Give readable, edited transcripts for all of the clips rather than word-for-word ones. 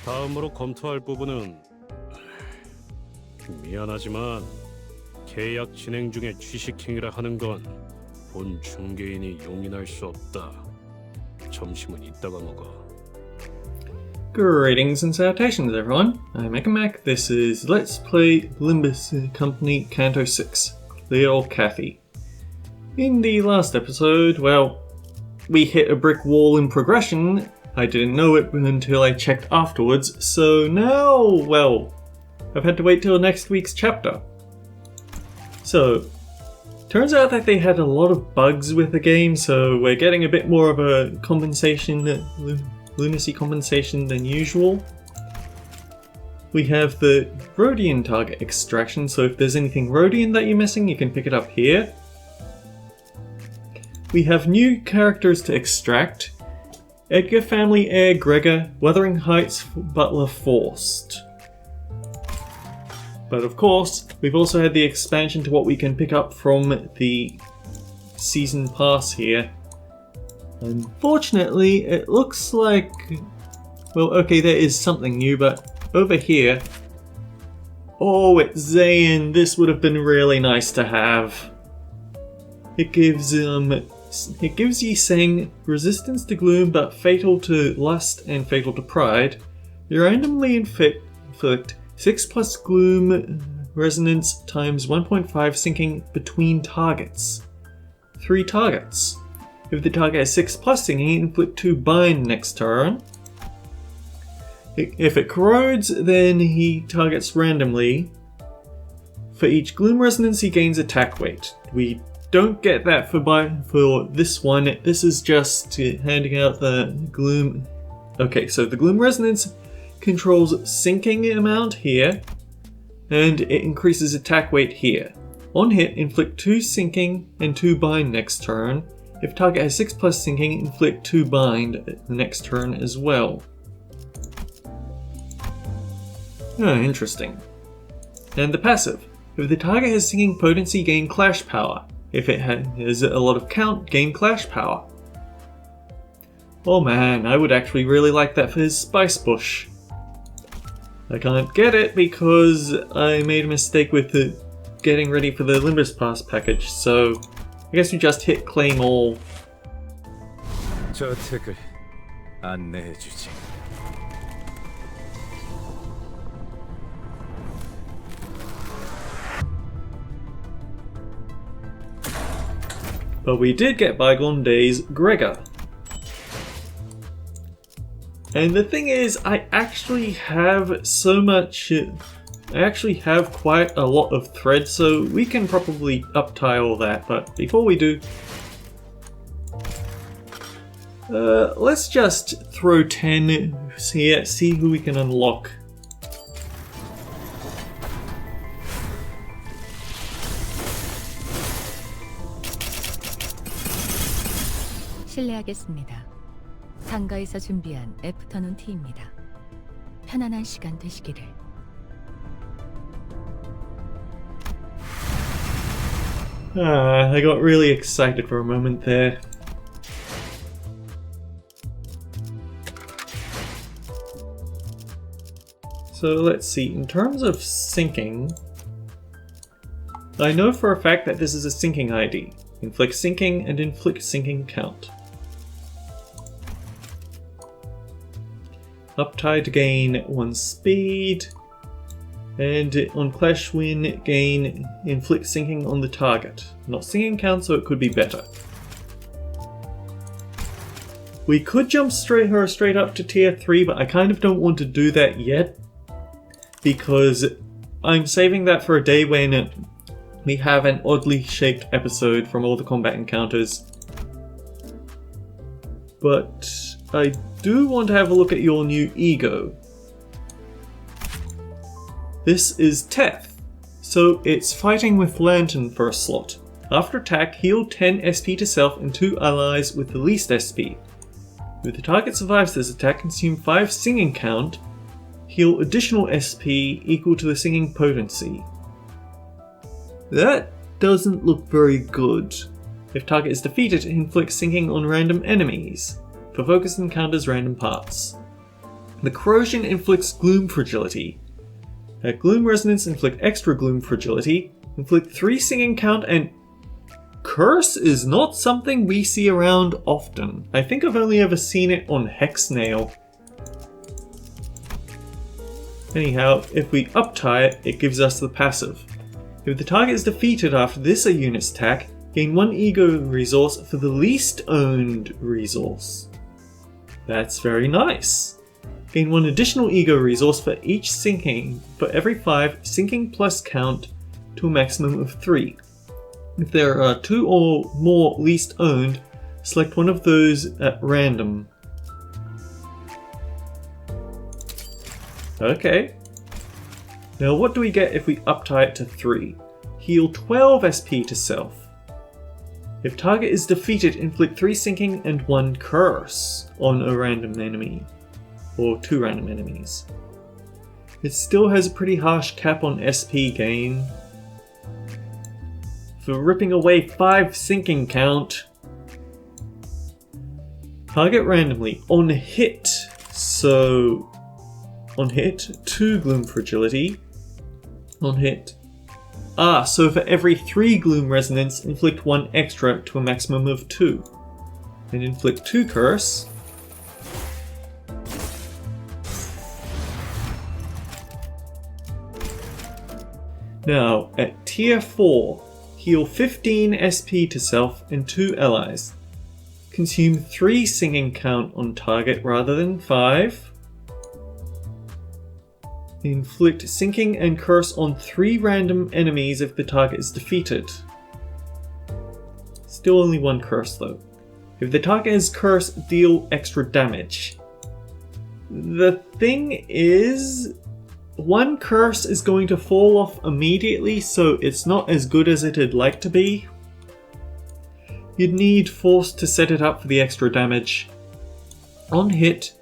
다음으로 검토할 부분은 미안하지만 계약 진행 중에 취식행위라 하는 건 본 중개인이 용인할 수 없다. 점심은 이따가 먹어. Greetings and salutations everyone, I'm Mac. This is Let's Play Limbus Company Canto 6, Leo Cathy. In the last episode, well, we hit a brick wall in progression. I didn't know it until I checked afterwards, so now, well, I've had to wait till next week's chapter. So, turns out that they had a lot of bugs with the game, so we're getting a bit more of a lunacy compensation than usual. We have the Rhodian target extraction, so if there's anything Rhodian that you're missing, you can pick it up here. We have new characters to extract. Edgar family heir Gregor, Wuthering Heights Butler Faust. But of course, we've also had the expansion to what we can pick up from the season pass here. Unfortunately, it looks like... well, okay, there is something new, but over here... oh, it's Zayn. This would have been really nice to have. It gives Yi Seng resistance to gloom, but fatal to lust and fatal to pride. You randomly inflict 6+ gloom resonance times 1.5 sinking between targets. 3 targets. If the target has 6+ sinking, inflict 2 bind next turn. If it corrodes, then he targets randomly. For each gloom resonance, he gains attack weight. We don't get that for this one. This is just handing out the gloom. Okay, so the gloom resonance controls sinking amount here, and it increases attack weight here. On hit, inflict 2 sinking and 2 bind next turn. If target has 6+ sinking, inflict 2 bind the next turn as well. Oh, interesting. And the passive. If the target has sinking potency, gain clash power. If it has a lot of count, gain clash power. Oh man, I would actually really like that for his spice bush. I can't get it because I made a mistake with getting ready for the Limbus Pass package, so I guess we just hit claim all. 저택을 안내해주지. But we did get Bygone Days Gregor. And the thing is, I actually have quite a lot of thread, so we can probably up-tie all that, but before we do, let's just throw 10 here, see who we can unlock. 실례하겠습니다. 상가에서 준비한 애프터눈 티입니다. 편안한 시간 되시기를. I got really excited for a moment there. So let's see, in terms of sinking, I know for a fact that this is a sinking ID. Inflict sinking and inflict sinking count. Uptie to gain 1 speed, and on Clash Win gain inflict sinking on the target. Not sinking count, so it could be better. We could jump her straight up to tier 3, but I kind of don't want to do that yet, because I'm saving that for a day when we have an oddly shaped episode from all the combat encounters. But I do want to have a look at your new ego. This is Teth, so it's fighting with Lantern for a slot. After attack, heal 10 SP to self and 2 allies with the least SP. If the target survives this attack, consume 5 singing count, heal additional SP equal to the singing potency. That doesn't look very good. If target is defeated, it inflicts sinking on random enemies. For focus encounters random parts. The corrosion inflicts gloom fragility. Gloom resonance inflict extra gloom fragility. Inflict 3 singing count, and curse is not something we see around often. I think I've only ever seen it on Hexnail. Anyhow, if we uptie it, it gives us the passive. If the target is defeated after this unit's attack, gain 1 ego resource for the least owned resource. That's very nice. Gain 1 additional ego resource for each sinking, for every 5 sinking plus count to a maximum of 3. If there are 2 or more least owned, select one of those at random. Okay. Now what do we get if we uptie it to 3? Heal 12 SP to self. If target is defeated, inflict 3 sinking and 1 curse on a random enemy. Or 2 random enemies. It still has a pretty harsh cap on SP gain. For ripping away 5 sinking count. Target randomly on hit. So on hit, 2 gloom fragility. On hit. So for every 3 gloom resonance, inflict 1 extra to a maximum of 2. And inflict 2 curse. Now, at tier 4, heal 15 SP to self and 2 allies. Consume 3 singing count on target rather than 5. Inflict sinking and curse on 3 random enemies if the target is defeated. Still only 1 curse though. If the target is cursed, deal extra damage. The thing is, 1 curse is going to fall off immediately, so it's not as good as it'd like to be. You'd need force to set it up for the extra damage. On hit,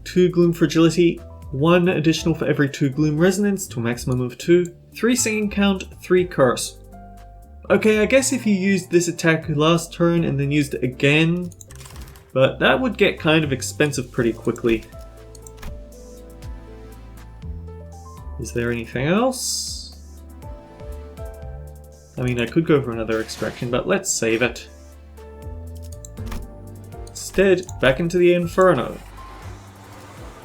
2 gloom fragility, 1 additional for every 2 gloom resonance to a maximum of 2, 3 singing count, 3 curse. Okay, I guess if you used this attack last turn and then used it again, but that would get kind of expensive pretty quickly. Is there anything else? I mean, I could go for another extraction, but let's save it. Instead, back into the Inferno.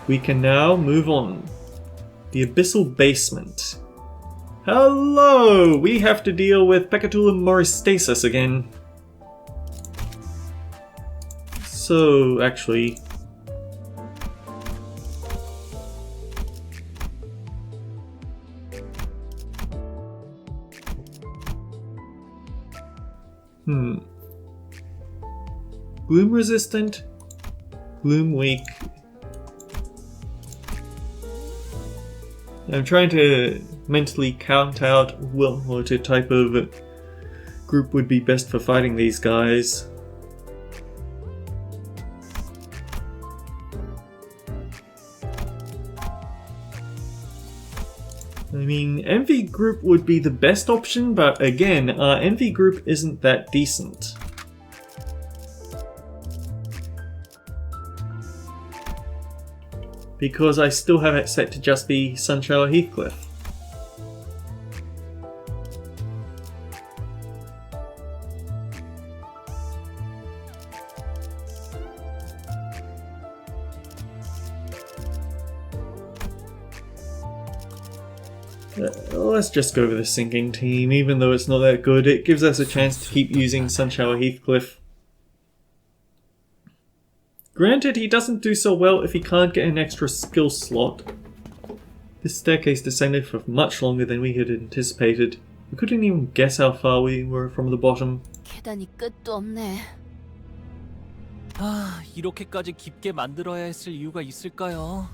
We can now move on. The Abyssal Basement. Hello! We have to deal with Peccatula Moristasis again. So, actually... Gloom resistant, gloom weak. I'm trying to mentally count out what type of group would be best for fighting these guys. I mean, Envy group would be the best option, but again, our Envy group isn't that decent. Because I still have it set to just be Sunshower Heathcliff. Let's just go with the sinking team, even though it's not that good. It gives us a chance to keep using Sunshower Heathcliff. Granted, he doesn't do so well if he can't get an extra skill slot. This staircase descended for much longer than we had anticipated. We couldn't even guess how far we were from the bottom. 계단이 끝도 없네. 이렇게까지 깊게 만들어야 했을 이유가 있을까요?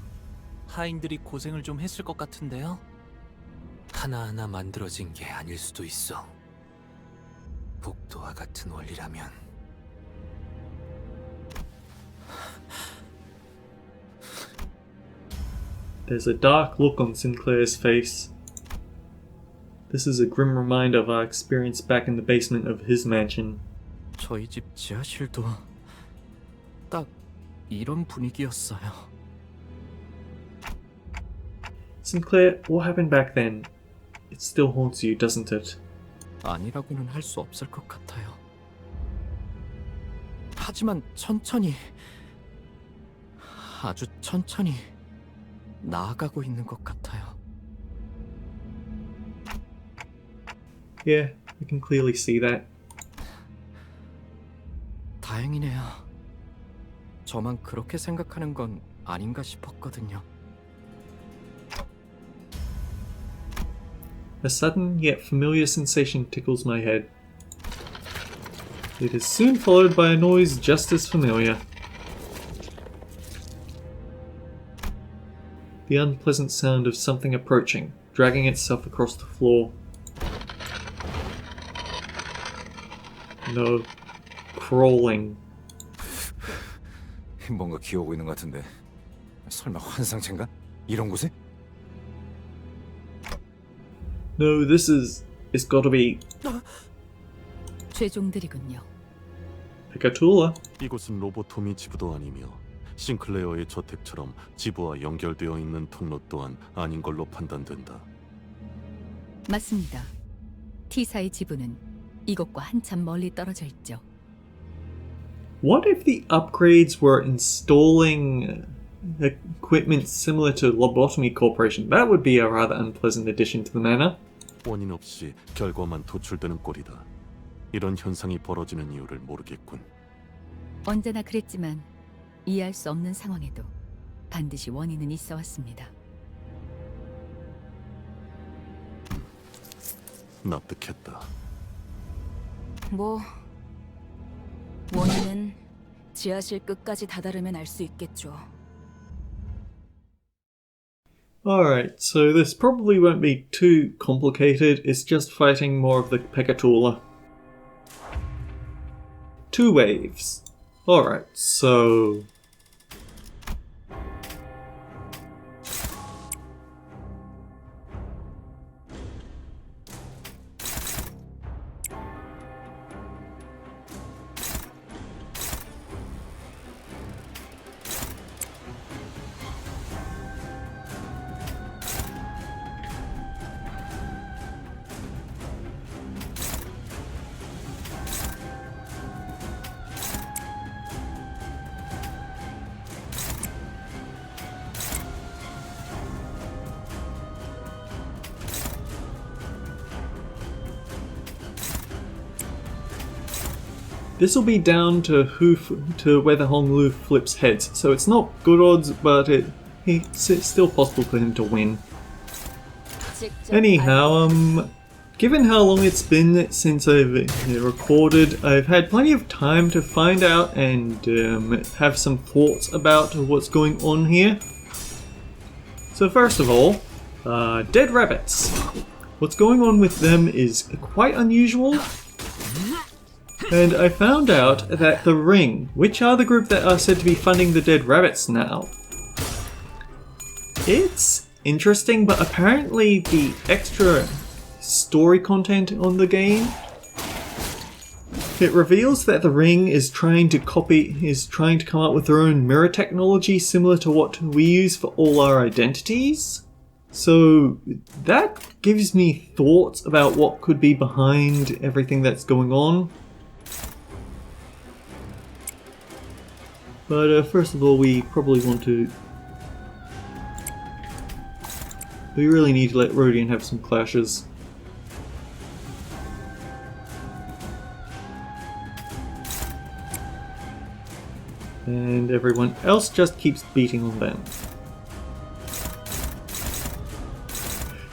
하인들이 고생을 좀 했을 것 같은데요. 하나하나 만들어진 게 아닐 수도 있어. 복도와 같은 원리라면. There's a dark look on Sinclair's face. This is a grim reminder of our experience back in the basement of his mansion. 저희 집 지하실도 딱 이런 분위기였어요. Sinclair, what happened back then? It still haunts you, doesn't it? 아니라고는 할 수 없을 것 같아요. 하지만 천천히, 아주 천천히 나아가고 있는 것 같아요. Yeah, I can clearly see that. 다행이네요. 저만 그렇게 생각하는 건 아닌가 싶었거든요. A sudden yet familiar sensation tickles my head. It is soon followed by a noise just as familiar. The unpleasant sound of something approaching, dragging itself across the floor. No. Crawling. 뭔가 기어오고 있는 것 같은데 설마 환상체인가? 이런 곳에? No, it's gotta be 최종들이군요. Peccatula. 이곳은 로보토미 지부도 아니며 싱클레어의 저택처럼 지부와 연결되어 있는 통로 또한 아닌 걸로 판단된다. 맞습니다. T사의 지부는 이곳과 한참 멀리 떨어져 있죠. What if the upgrades were installing equipment similar to Lobotomy Corporation? That would be a rather unpleasant addition to the manor. 원인 없이 결과만 도출되는 꼴이다. 이런 현상이 벌어지는 이유를 모르겠군. 언제나 그랬지만 이해할 수 없는 상황에도 반드시 원인은 있어 왔습니다. 납득했다. 뭐 원인은 지하실 끝까지 다다르면 알 수 있겠죠. Alright, so this probably won't be too complicated. It's just fighting more of the Peccatula. 2 waves. Alright, so... This will be down to whether Honglu flips heads, so it's not good odds, but it's still possible for him to win. Anyhow, given how long it's been since I've recorded, I've had plenty of time to find out and have some thoughts about what's going on here. So first of all, dead rabbits. What's going on with them is quite unusual. And I found out that the Ring, which are the group that are said to be funding the dead rabbits now, it's interesting, but apparently the extra story content on the game, it reveals that the Ring is trying to come up with their own mirror technology similar to what we use for all our identities. So that gives me thoughts about what could be behind everything that's going on. But first of all, we probably want to... We really need to let Rodion have some clashes. And everyone else just keeps beating on them.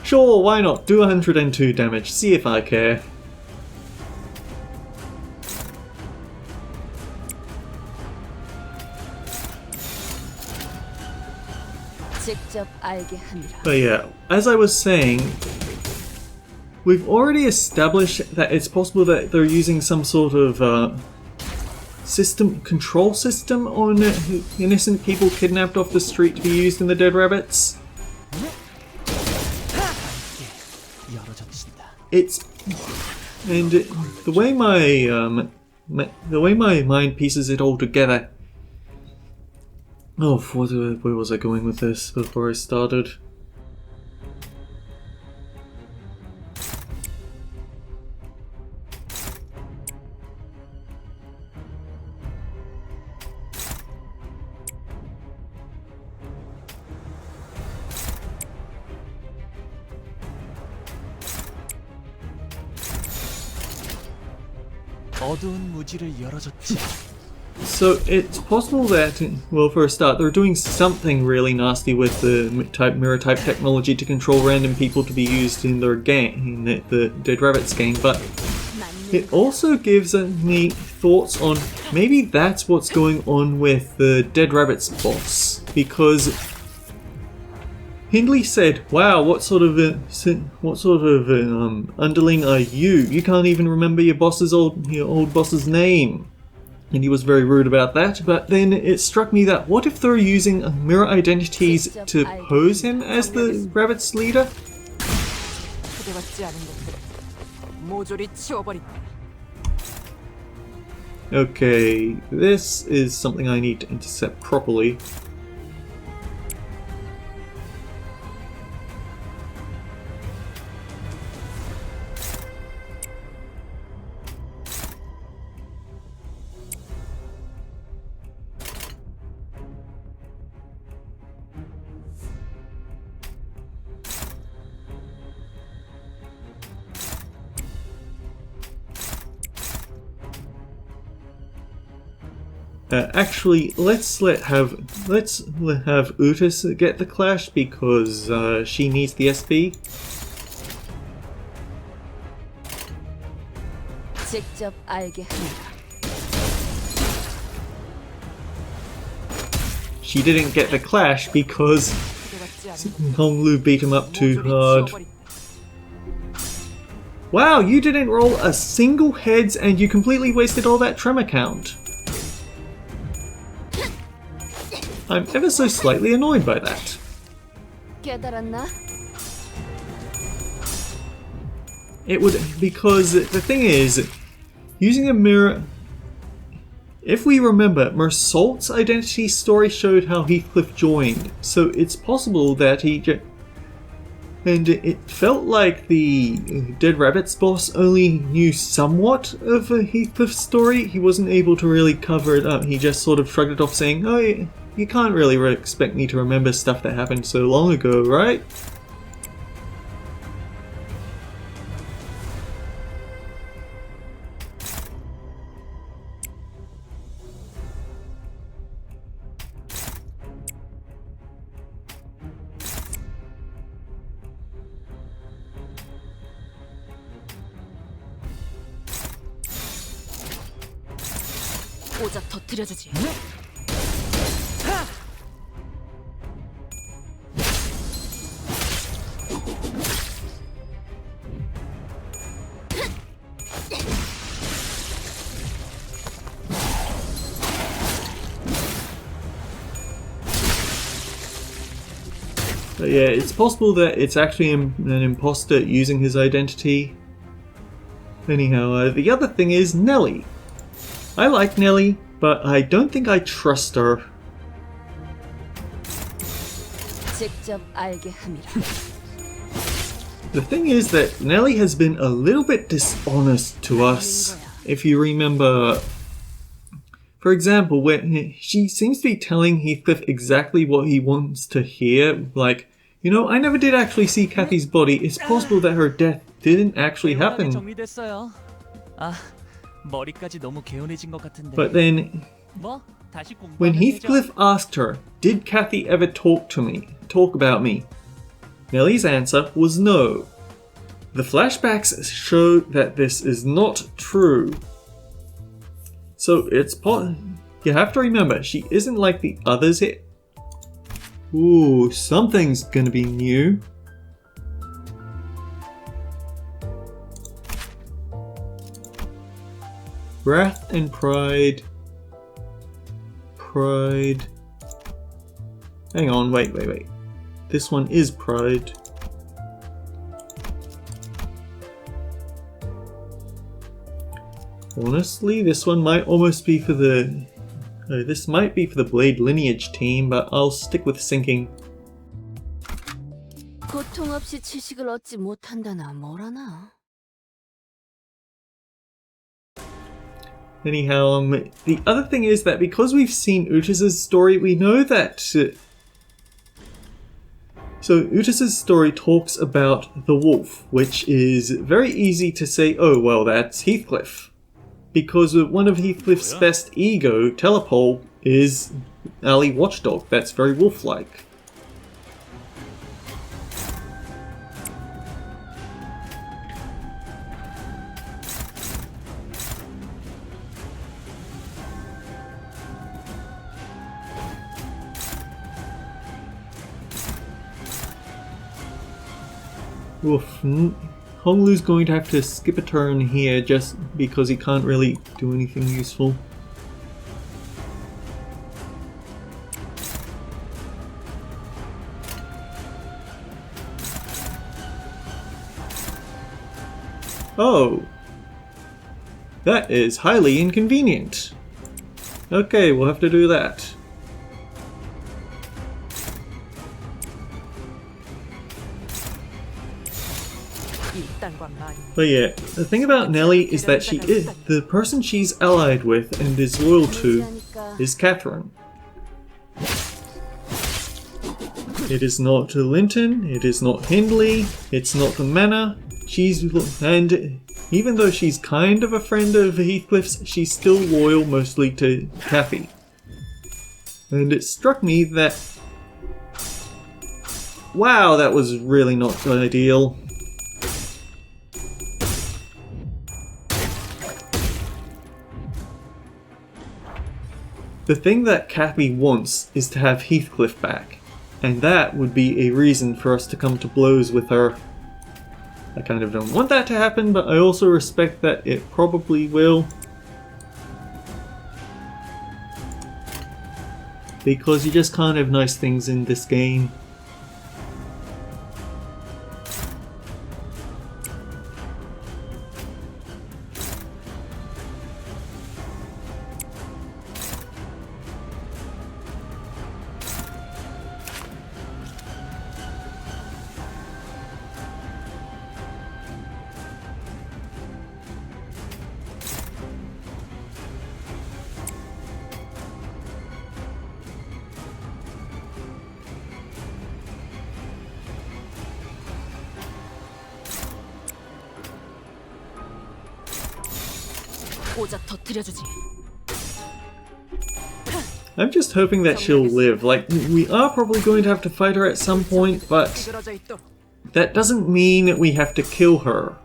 Sure, why not? Do 102 damage, see if I care. But yeah, as I was saying, we've already established that it's possible that they're using some sort of control system on innocent people kidnapped off the street to be used in the dead rabbits. And the way my mind pieces it all together. Oh, where was I going with this before I started? 어두운 무지를 열어줬지. So it's possible that, well, for a start, they're doing something really nasty with the mirror type technology to control random people to be used in their game, in the Dead Rabbits game, but it also gives me thoughts on maybe that's what's going on with the Dead Rabbits boss, because Hindley said, "Wow, what sort of underling are you? You can't even remember your old boss's name." And he was very rude about that, but then it struck me that what if they're using mirror identities to pose him as the rabbit's leader? 초대받지 않은 것들을 모조리 치워버린다. Okay, this is something I need to intercept properly. Actually, let's have Utis get the clash because she needs the SP. 직접 알게 합니다. She didn't get the clash because 초대받지 않은 Honglu beat him up too 모조리 hard. 치워버린다. Wow, you didn't roll a single heads and you completely wasted all that tremor count. I'm ever so slightly annoyed by that. 깨달았나? It would, because the thing is, using a mirror, if we remember, Mersault's identity story showed how Heathcliff joined, so it's possible that and it felt like the Dead Rabbits boss only knew somewhat of Heathcliff's story. He wasn't able to really cover it up. He just sort of shrugged it off saying, "Oh, you can't really expect me to remember stuff that happened so long ago, right?" 오작 터뜨려주지. But yeah, it's possible that it's actually an imposter using his identity. Anyhow, the other thing is Nellie. I like Nellie, but I don't think I trust her. 직접 알게 함이라. The thing is that Nellie has been a little bit dishonest to us. If you remember, for example, when she seems to be telling Heathcliff exactly what he wants to hear, like, you know, I never did actually see Cathy's body. It's possible that her death didn't actually happen. 정리됐어요. 아, 머리까지 너무 개운해진 것 같은데. But then, 뭐 다시 when 공부하면 Heathcliff 되죠. asked her, did Cathy ever talk about me? Nellie's answer was no. The flashbacks show that this is not true. So you have to remember, she isn't like the others here. Ooh, something's gonna be new. Wrath and Pride. Pride. Hang on, wait. This one is Pride. Honestly, this one might almost be for the... this might be for the Blade Lineage team, but I'll stick with Sinking. 고통 없이 지식을 얻지 못한다나 뭐라나. Anyhow, the other thing is that because we've seen Utis's story, we know that... So Utis's story talks about the wolf, which is very easy to say, oh, well, that's Heathcliff. because one of Heathcliff's best ego, Telepole, is Alley Watchdog. That's very wolf-like. Oof. Honglu's going to have to skip a turn here just because he can't really do anything useful. Oh! That is highly inconvenient. Okay, we'll have to do that. But yeah, the thing about Nellie is that the person she's allied with and is loyal to is Catherine. It is not Linton, it is not Hindley, it's not the Manor. And even though she's kind of a friend of Heathcliff's, she's still loyal mostly to Cathy. And it struck me that... Wow, that was really not ideal. The thing that Cathy wants is to have Heathcliff back, and that would be a reason for us to come to blows with her. I kind of don't want that to happen, but I also respect that it probably will. Because you just can't have nice things in this game. I'm just hoping that she'll live. Like, we are probably going to have to fight her at some point, but that doesn't mean we have to kill her.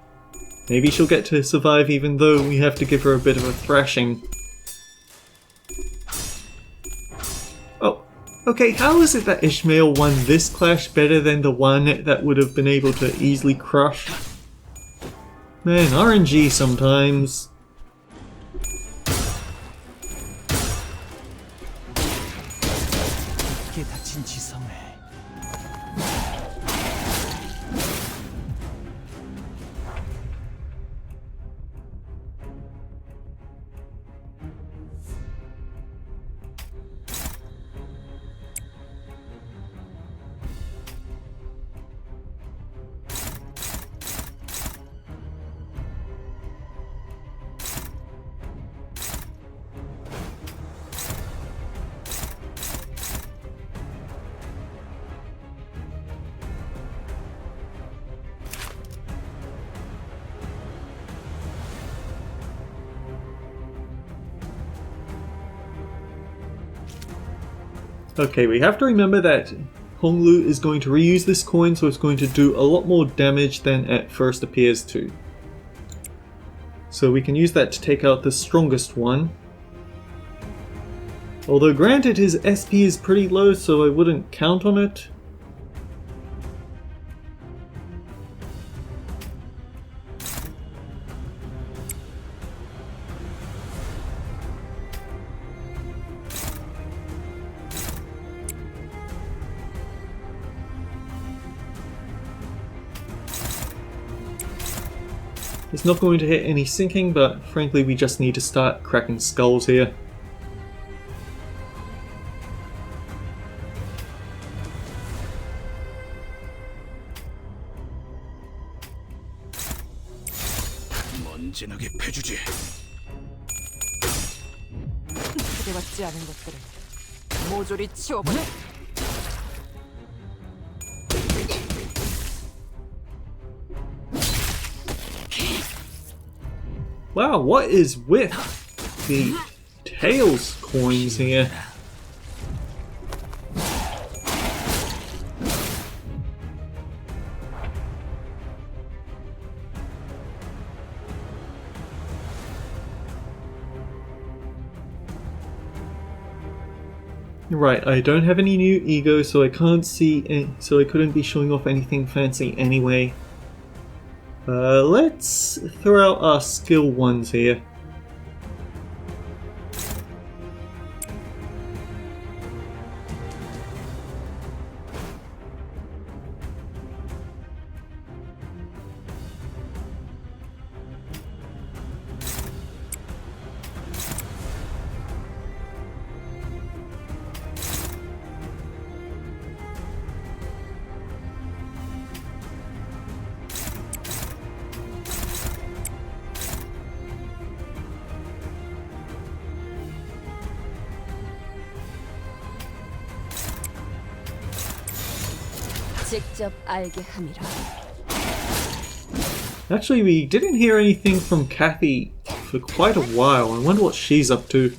Maybe she'll get to survive even though we have to give her a bit of a thrashing. Oh, okay, how is it that Ishmael won this clash better than the one that would have been able to easily crush? Man, RNG sometimes. Okay, we have to remember that Honglu is going to reuse this coin, so it's going to do a lot more damage than it first appears to. So we can use that to take out the strongest one. Although granted, his SP is pretty low, so I wouldn't count on it. It's not going to hit any sinking, but frankly we just need to start cracking skulls here. Wow, what is with the Tails coins here? Right, I don't have any new ego, so I can't see, so I couldn't be showing off anything fancy anyway. Let's throw out our skill ones here. 직접 알게 함이라. Actually, we didn't hear anything from Cathy for quite a while. I wonder what she's up to.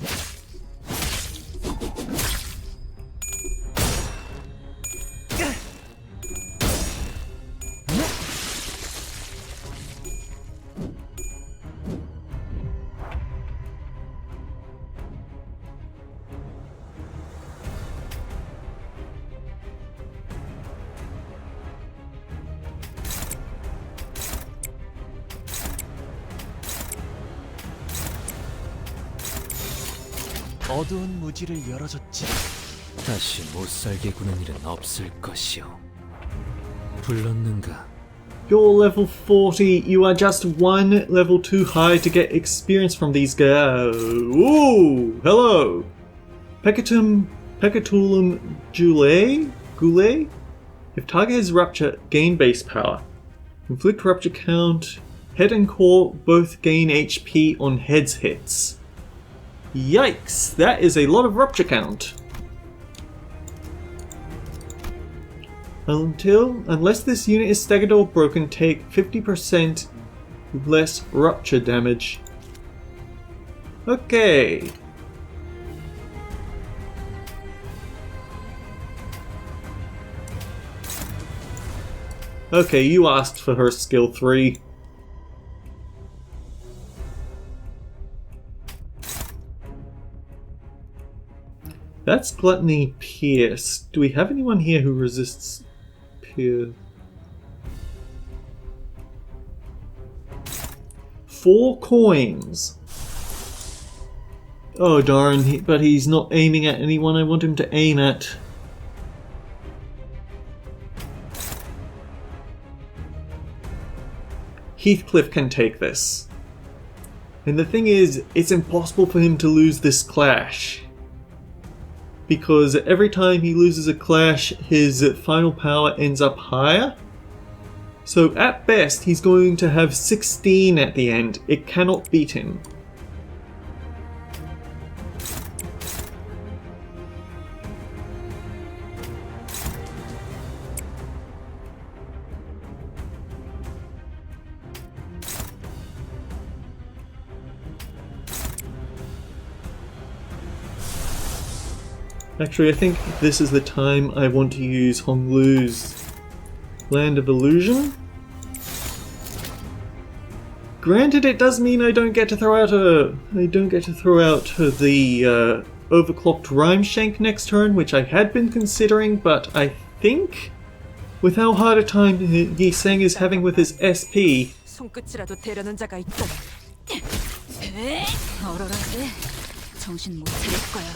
어두운 무지를 열어줬지. 다시 못살게 구는 일은 없을 것이오. 불렀는가? You're level 40. You are just one level too high to get experience from these guys. Ooh, hello. Peccatulum Goulet? If target has rupture, gain base power. Inflict rupture count. Head and core both gain HP on heads hits. Yikes, that is a lot of rupture count. Unless this unit is staggered or broken, take 50% less rupture damage. Okay. Okay, you asked for her skill 3. That's Gluttony Pierce. Do we have anyone here who resists Pierce? 4 coins. Oh darn, but he's not aiming at anyone I want him to aim at. Heathcliff can take this. And the thing is, it's impossible for him to lose this clash. Because every time he loses a clash, his final power ends up higher. So at best, he's going to have 16 at the end. It cannot beat him. Actually, I think this is the time I want to use Honglu's Land of Illusion. Granted, it does mean I don't get to throw out the overclocked Rhyme Shank next turn, which I had been considering, but I think with how hard a time Yiseng is having with his SP, 손끝이라도 대려는 자가 있다. 어로라지 정신 못 차릴 거야.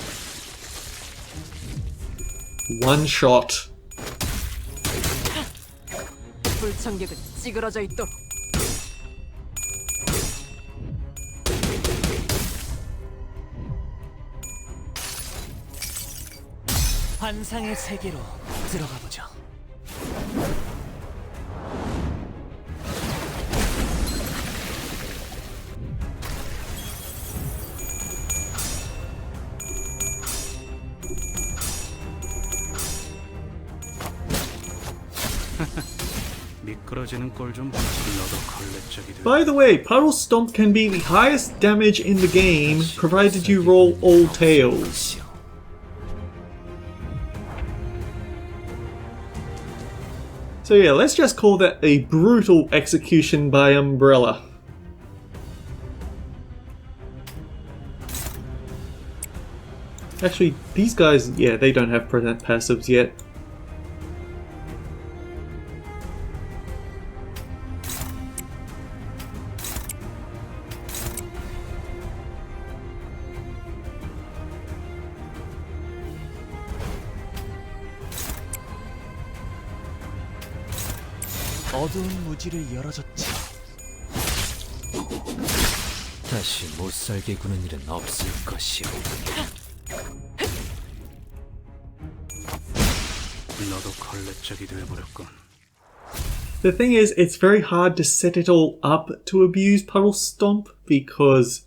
one shot. 불청객은 찌그러져 있도록. 환상의 세계로 들어가 보죠. 미끄러지는 꼴 좀 너도 걸레짝이 돼. By the way, Puddle Stomp can be the highest damage in the game, provided you roll all tails. So yeah, let's just call that a brutal execution by Umbrella. Actually, these guys, yeah, they don't have passives yet. 어두운 무지를 열어줬지. 다시 못살게 구는 일은 없을 것이오. 너도 걸레짝이 돼버렸군. The thing is, it's very hard to set it all up to abuse Puddle Stomp because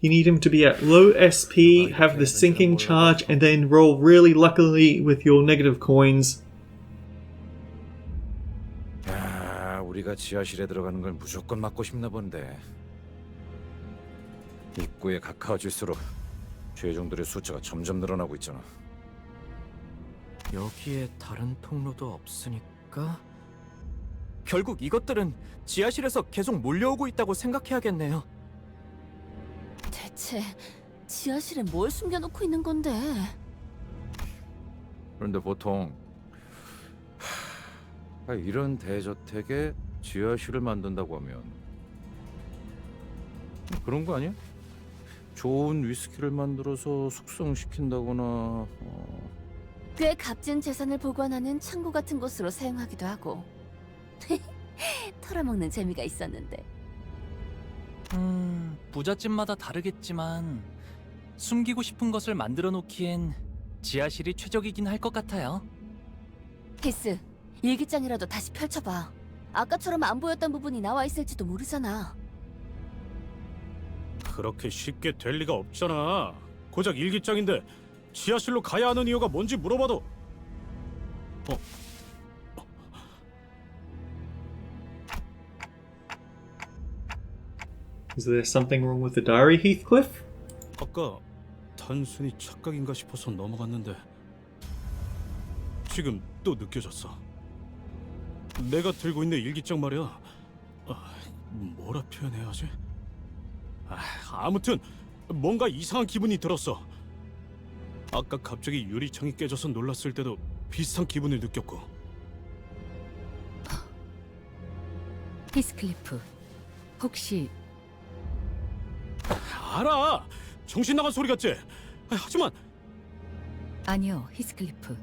you need him to be at low SP, have the sinking charge, and then roll really luckily with your negative coins. 야, 우리가 지하실에 들어가는 걸 무조건 막고 싶나 본데. 입구에 가까워질수록 죄종들의 숫자가 점점 늘어나고 있잖아. 여기에 다른 통로도 없으니까 결국 이것들은 지하실에서 계속 몰려오고 있다고 생각해야겠네요. 대체 지하실에 뭘 숨겨놓고 있는 건데? 그런데 보통 이런 대저택에 지하실을 만든다고 하면 그런 거 아니야? 좋은 위스키를 만들어서 숙성시킨다거나 꽤 값진 재산을 보관하는 창고 같은 곳으로 사용하기도 하고. 털어먹는 재미가 있었는데. 부잣집마다 다르겠지만 숨기고 싶은 것을 만들어 놓기엔 지하실이 최적이긴 할 것 같아요. 히스, 일기장이라도 다시 펼쳐봐. 아까처럼 안 보였던 부분이 나와 있을지도 모르잖아. 그렇게 쉽게 될 리가 없잖아. 고작 일기장인데 지하실로 가야 하는 이유가 뭔지 물어봐도 Is there something wrong with the diary, Heathcliff? 아까 단순히 착각인가 싶어서 넘어갔는데 지금 또 느껴졌어. 내가 들고 있는 일기장 말이야. 뭐라 표현해야 하지? 아무튼 뭔가 이상한 기분이 들었어. 아까 갑자기 유리창이 깨져서 놀랐을 때도 비슷한 기분을 느꼈고. 히스클리프, 혹시 알아! 정신 나간 소리 같지? 하지만 아니요, 히스클리프.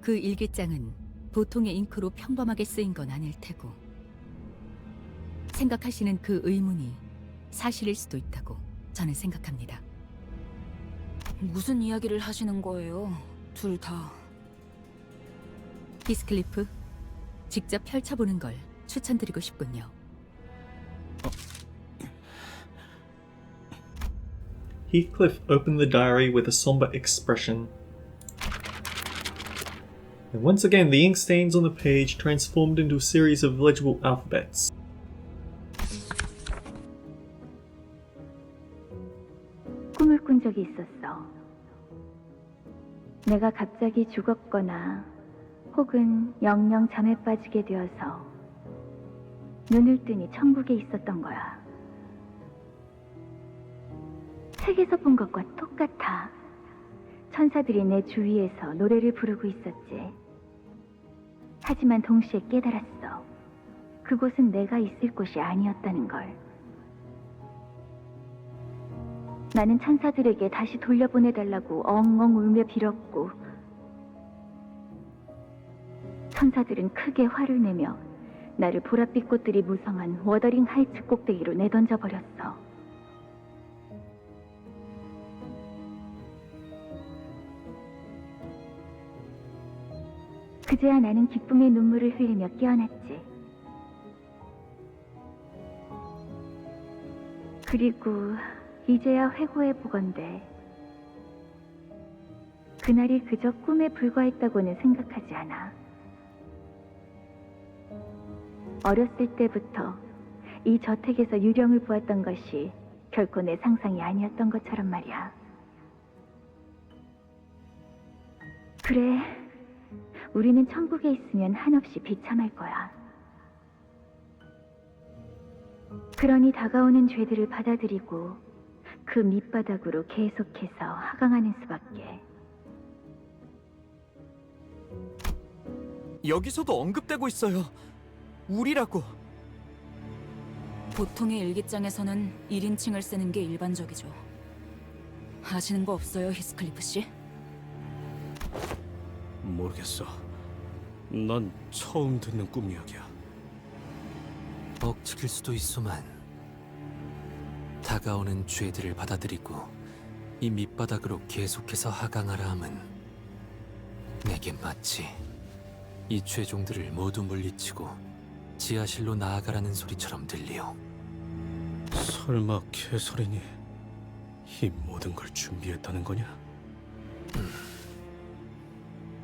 그 일기장은 보통의 잉크로 평범하게 쓰인 건 아닐 테고 생각하시는 그 의문이 사실일 수도 있다고 저는 생각합니다. 무슨 이야기를 하시는 거예요? 둘 다. 히스클리프, 직접 펼쳐보는 걸 추천드리고 싶군요. Heathcliff opened the diary with a somber expression. And once again, the ink stains on the page transformed into a series of legible alphabets. 꿈을 꾼 적이 있었어. 내가 갑자기 죽었거나 혹은 영영 잠에 빠지게 되어서 눈을 뜨니 천국에 있었던 거야. 책에서 본 것과 똑같아. 천사들이 내 주위에서 노래를 부르고 있었지. 하지만 동시에 깨달았어. 그곳은 내가 있을 곳이 아니었다는 걸. 나는 천사들에게 다시 돌려보내달라고 엉엉 울며 빌었고 천사들은 크게 화를 내며 나를 보랏빛 꽃들이 무성한 워더링 하이츠 꼭대기로 내던져버렸어. 그제야 나는 기쁨의 눈물을 흘리며 깨어났지. 그리고 이제야 회고해보건대 그날이 그저 꿈에 불과했다고는 생각하지 않아. 어렸을 때부터 이 저택에서 유령을 보았던 것이 결코 내 상상이 아니었던 것처럼 말이야. 그래, 우리는 천국에 있으면 한없이 비참할 거야. 그러니 다가오는 죄들을 받아들이고 그 밑바닥으로 계속해서 하강하는 수밖에. 여기서도 언급되고 있어요. 우리라고. 보통의 일기장에서는 1인칭을 쓰는 게 일반적이죠. 아시는 거 없어요, 히스클리프 씨? 모르겠어. 난 처음 듣는 꿈 이야기야. 억측일 수도 있소만 다가오는 죄들을 받아들이고 이 밑바닥으로 계속해서 하강하라 함은 내겐 마치 이 죄종들을 모두 물리치고 지하실로 나아가라는 소리처럼 들리오. 설마 캐서린이 이 모든 걸 준비했다는 거냐?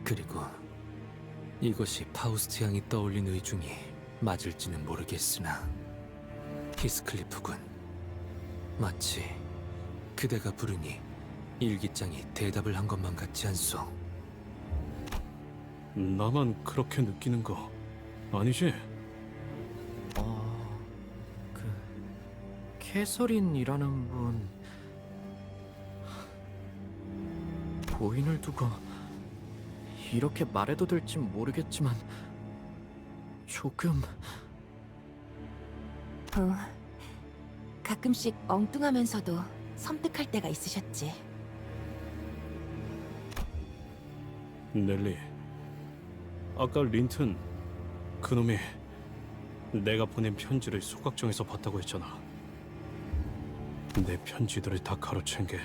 그리고 이것이 파우스트 양이 떠올린 의중이 맞을지는 모르겠으나 히스클리프군, 마치 그대가 부르니 일기장이 대답을 한 것만 같지 않소? 나만 그렇게 느끼는 거 아니지? 캐서린이라는 분 고인을 두고 이렇게 말해도 될지 모르겠지만 조금... 가끔씩 엉뚱하면서도 섬뜩할 때가 있으셨지. 넬리, 아까 린튼 그놈이 내가 보낸 편지를 소각정에서 봤다고 했잖아. 내 편지들을 다 가로챈 게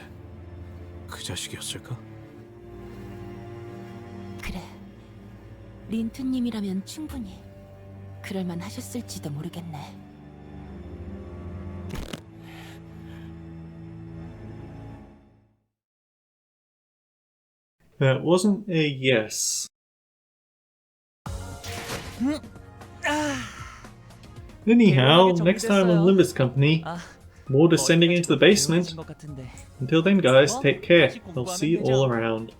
그 자식이었을까? 그래, 린트님이라면 충분히 그럴만 하셨을지도 모르겠네. That wasn't a yes. Anyhow, next time on Limbus Company, more descending into the basement. Until then guys, take care. I'll see you all around.